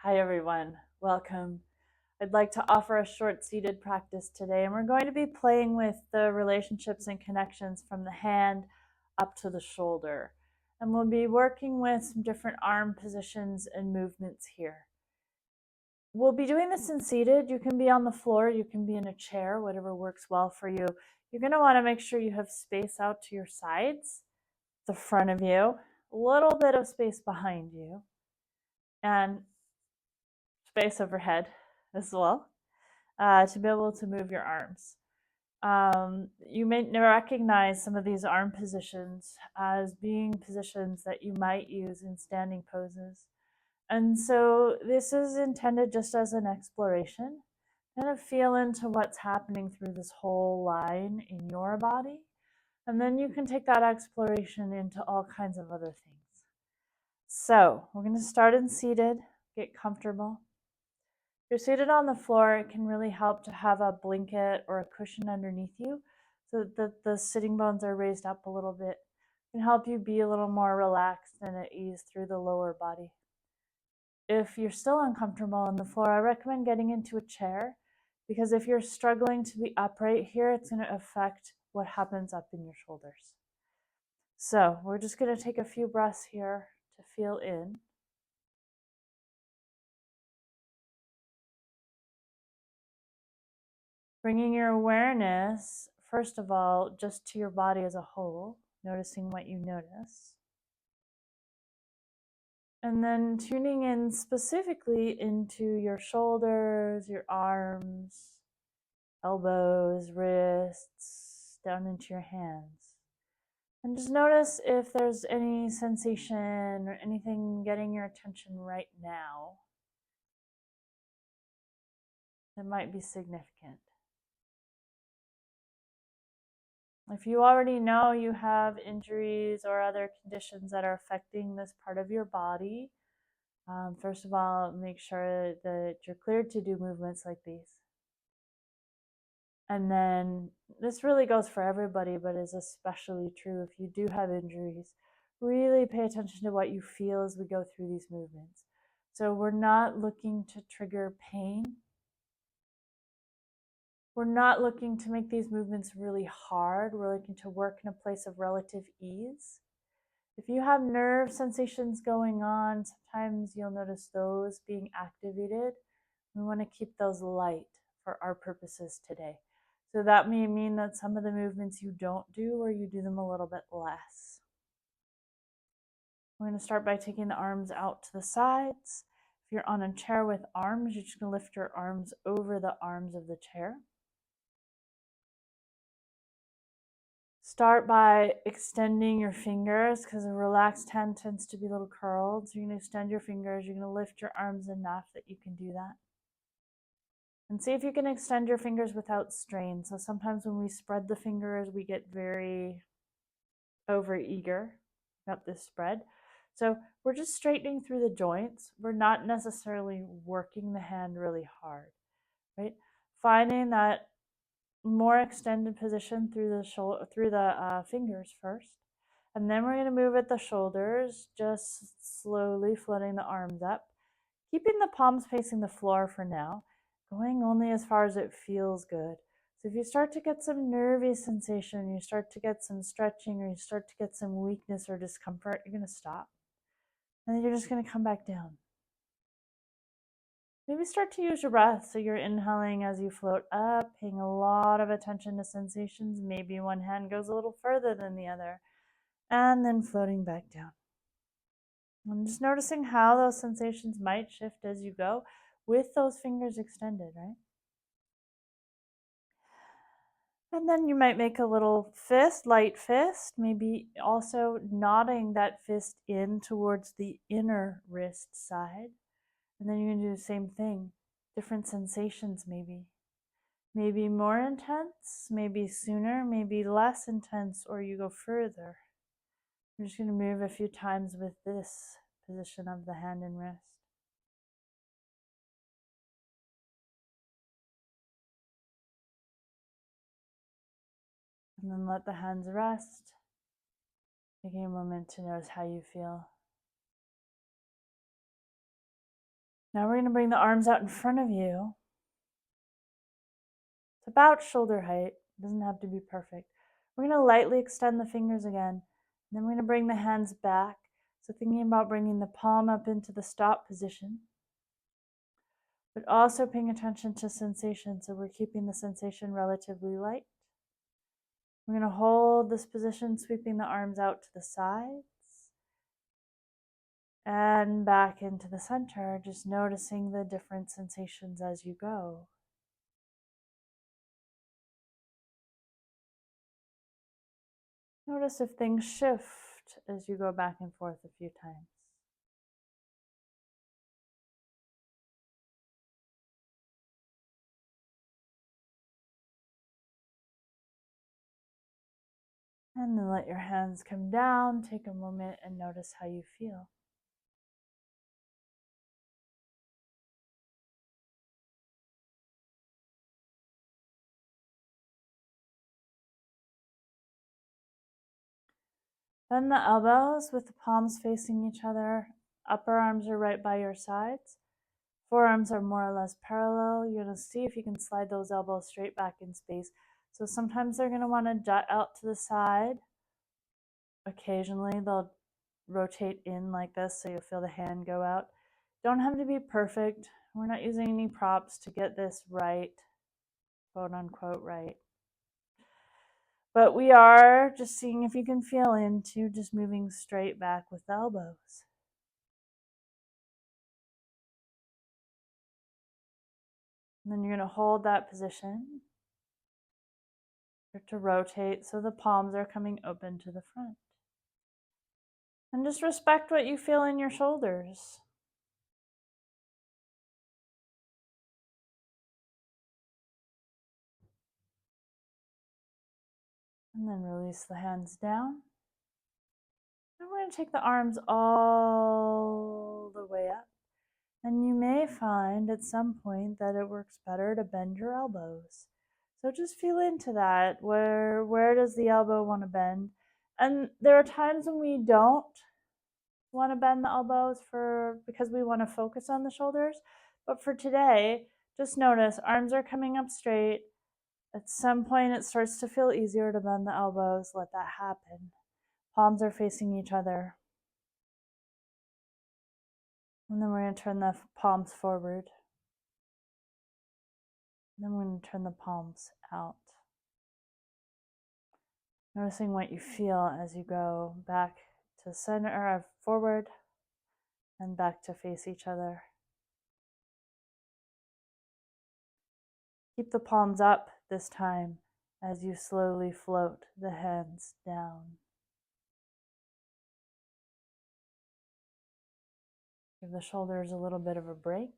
Hi everyone, welcome. I'd like to offer a short seated practice today, and we're going to be playing with the relationships and connections from the hand up to the shoulder. And we'll be working with some different arm positions and movements here. We'll be doing this in seated. You can be on the floor, you can be in a chair, whatever works well for you. You're going to want to make sure you have space out to your sides, the front of you, a little bit of space behind you, and space overhead as well, to be able to move your arms. You may recognize some of these arm positions as being positions that you might use in standing poses. And so this is intended just as an exploration, kind of feel into what's happening through this whole line in your body. And then you can take that exploration into all kinds of other things. So we're going to start in seated, get comfortable. If you're seated on the floor, it can really help to have a blanket or a cushion underneath you so that the sitting bones are raised up a little bit. It can help you be a little more relaxed and at ease through the lower body. If you're still uncomfortable on the floor, I recommend getting into a chair, because if you're struggling to be upright here, it's going to affect what happens up in your shoulders. So we're just going to take a few breaths here to feel in. Bringing your awareness, first of all, just to your body as a whole, noticing what you notice. And then tuning in specifically into your shoulders, your arms, elbows, wrists, down into your hands. And just notice if there's any sensation or anything getting your attention right now that might be significant. If you already know you have injuries or other conditions that are affecting this part of your body, first of all, make sure that you're cleared to do movements like these. And then this really goes for everybody, but is especially true if you do have injuries. Really pay attention to what you feel as we go through these movements. So we're not looking to trigger pain. We're not looking to make these movements really hard. We're looking to work in a place of relative ease. If you have nerve sensations going on, sometimes you'll notice those being activated. We want to keep those light for our purposes today. So that may mean that some of the movements you don't do, or you do them a little bit less. We're going to start by taking the arms out to the sides. If you're on a chair with arms, you're just going to lift your arms over the arms of the chair. Start by extending your fingers, because a relaxed hand tends to be a little curled. So you're going to extend your fingers. You're going to lift your arms enough that you can do that. And see if you can extend your fingers without strain. So sometimes when we spread the fingers, we get very overeager about this spread. So we're just straightening through the joints. We're not necessarily working the hand really hard, right? Finding that more extended position through the fingers first, and then we're going to move at the shoulders, just slowly floating the arms up, keeping the palms facing the floor for now, going only as far as it feels good. So if you start to get some nervy sensation, you start to get some stretching, or you start to get some weakness or discomfort, you're going to stop, and then you're just going to come back down. Maybe start to use your breath. So you're inhaling as you float up, paying a lot of attention to sensations. Maybe one hand goes a little further than the other, and then floating back down. I'm just noticing how those sensations might shift as you go with those fingers extended, right? And then you might make a little fist, light fist, maybe also nodding that fist in towards the inner wrist side. And then you're going to do the same thing, different sensations maybe. Maybe more intense, maybe sooner, maybe less intense, or you go further. I'm just going to move a few times with this position of the hand and wrist. And then let the hands rest. Taking a moment to notice how you feel. Now we're going to bring the arms out in front of you. It's about shoulder height. It doesn't have to be perfect. We're going to lightly extend the fingers again. And then we're going to bring the hands back. So thinking about bringing the palm up into the stop position, but also paying attention to sensation. So we're keeping the sensation relatively light. We're going to hold this position, sweeping the arms out to the sides and back into the center, just noticing the different sensations as you go. Notice if things shift as you go back and forth a few times. And then let your hands come down. Take a moment and notice how you feel. Bend the elbows with the palms facing each other. Upper arms are right by your sides. Forearms are more or less parallel. You're going to see if you can slide those elbows straight back in space. So sometimes they're going to want to jut out to the side. Occasionally they'll rotate in like this, so you'll feel the hand go out. Don't have to be perfect. We're not using any props to get this right, quote unquote right. But we are just seeing if you can feel into just moving straight back with the elbows. And then you're going to hold that position to rotate so the palms are coming open to the front. And just respect what you feel in your shoulders. And then release the hands down. And we're going to take the arms all the way up. And you may find at some point that it works better to bend your elbows. So just feel into that. Where does the elbow want to bend? And there are times when we don't want to bend the elbows because we want to focus on the shoulders. But for today, just notice arms are coming up straight. At some point, it starts to feel easier to bend the elbows. Let that happen. Palms are facing each other. And then we're going to turn the palms forward. And then we're going to turn the palms out. Noticing what you feel as you go back to center or forward and back to face each other. Keep the palms up this time as you slowly float the hands down. Give the shoulders a little bit of a break.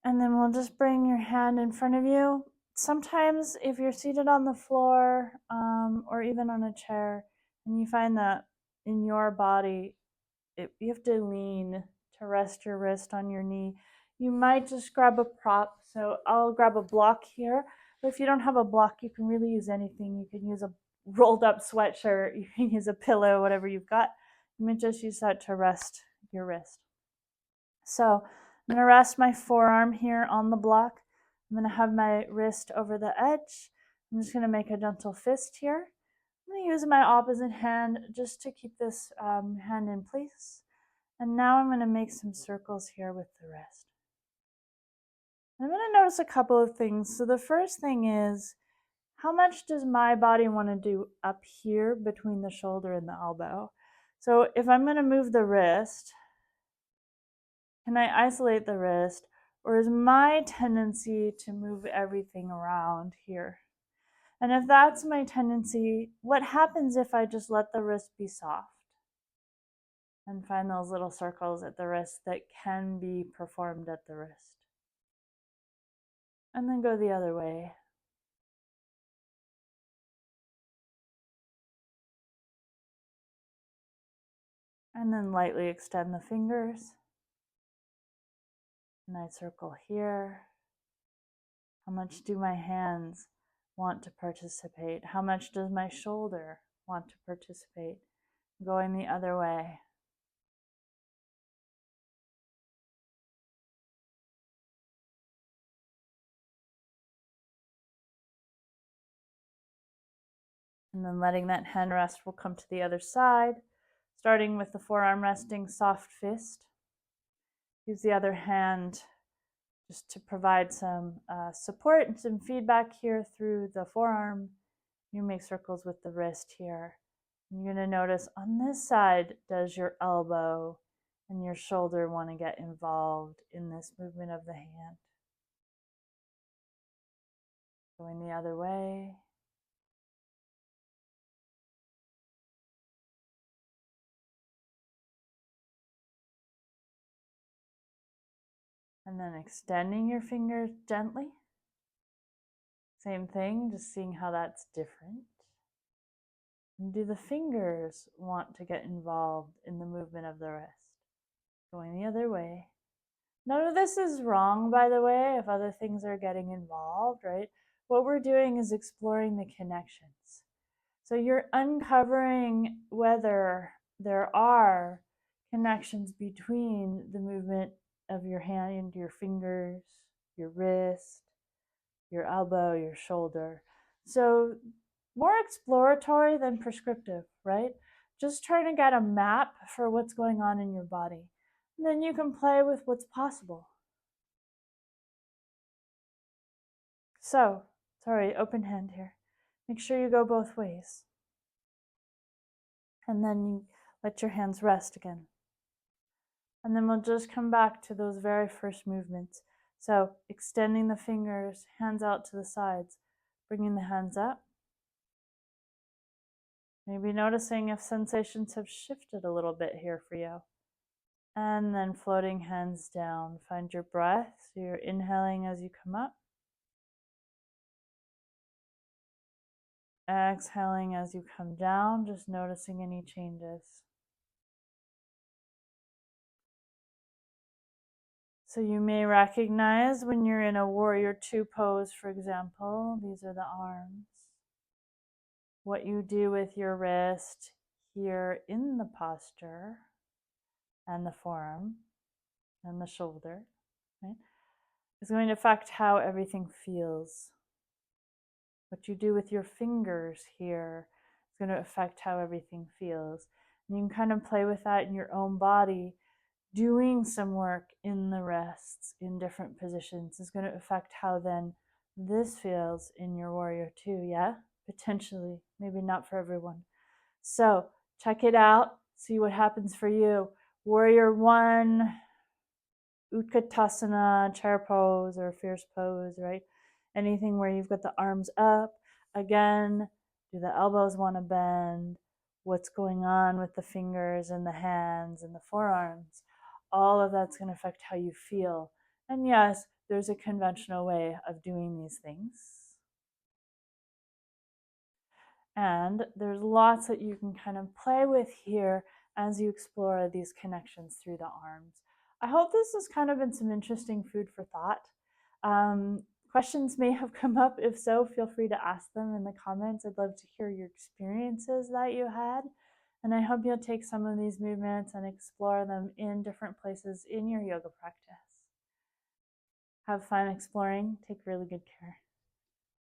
And then we'll just bring your hand in front of you. Sometimes if you're seated on the floor or even on a chair and you find that in your body you have to lean to rest your wrist on your knee, you might just grab a prop. So I'll grab a block here, but if you don't have a block, you can really use anything. You can use a rolled up sweatshirt, you can use a pillow, whatever you've got. You might just use that to rest your wrist. So I'm going to rest my forearm here on the block. I'm going to have my wrist over the edge. I'm just going to make a gentle fist here. I'm going to use my opposite hand just to keep this hand in place. And now I'm going to make some circles here with the wrist. I'm going to notice a couple of things. So the first thing is, how much does my body want to do up here between the shoulder and the elbow? So if I'm going to move the wrist, can I isolate the wrist? Or is my tendency to move everything around here? And if that's my tendency, what happens if I just let the wrist be soft? And find those little circles at the wrist that can be performed at the wrist. And then go the other way. And then lightly extend the fingers. And I circle here. How much do my hands want to participate? How much does my shoulder want to participate? Going the other way. And then letting that hand rest, we'll come to the other side, starting with the forearm resting, soft fist. Use the other hand just to provide some support and some feedback here through the forearm. You make circles with the wrist here. And you're going to notice on this side, does your elbow and your shoulder want to get involved in this movement of the hand? Going the other way. And then extending your fingers gently. Same thing, just seeing how that's different. And do the fingers want to get involved in the movement of the wrist? Going the other way. None of this is wrong, by the way, if other things are getting involved, right? What we're doing is exploring the connections. So you're uncovering whether there are connections between the movement of your hand, your fingers, your wrist, your elbow, your shoulder. So more exploratory than prescriptive, right? Just trying to get a map for what's going on in your body. And then you can play with what's possible. So, sorry, open hand here. Make sure you go both ways. And then you let your hands rest again. And then we'll just come back to those very first movements. So, extending the fingers, hands out to the sides, bringing the hands up. Maybe noticing if sensations have shifted a little bit here for you. And then floating hands down. Find your breath. So you're inhaling as you come up. Exhaling as you come down, just noticing any changes. So you may recognize when you're in a warrior two pose, for example, these are the arms. What you do with your wrist here in the posture and the forearm and the shoulder, right, is going to affect how everything feels. What you do with your fingers here is going to affect how everything feels. And you can kind of play with that in your own body. Doing some work in the rests in different positions is going to affect how then this feels in your warrior two, yeah? Potentially, maybe not for everyone. So check it out, see what happens for you. Warrior one, Utkatasana, chair pose or fierce pose, right? Anything where you've got the arms up. Again, do the elbows want to bend? What's going on with the fingers and the hands and the forearms? All of that's going to affect how you feel. And yes, there's a conventional way of doing these things. And there's lots that you can kind of play with here as you explore these connections through the arms. I hope this has kind of been some interesting food for thought. Questions may have come up. If so, feel free to ask them in the comments. I'd love to hear your experiences that you had. And I hope you'll take some of these movements and explore them in different places in your yoga practice. Have fun exploring. Take really good care.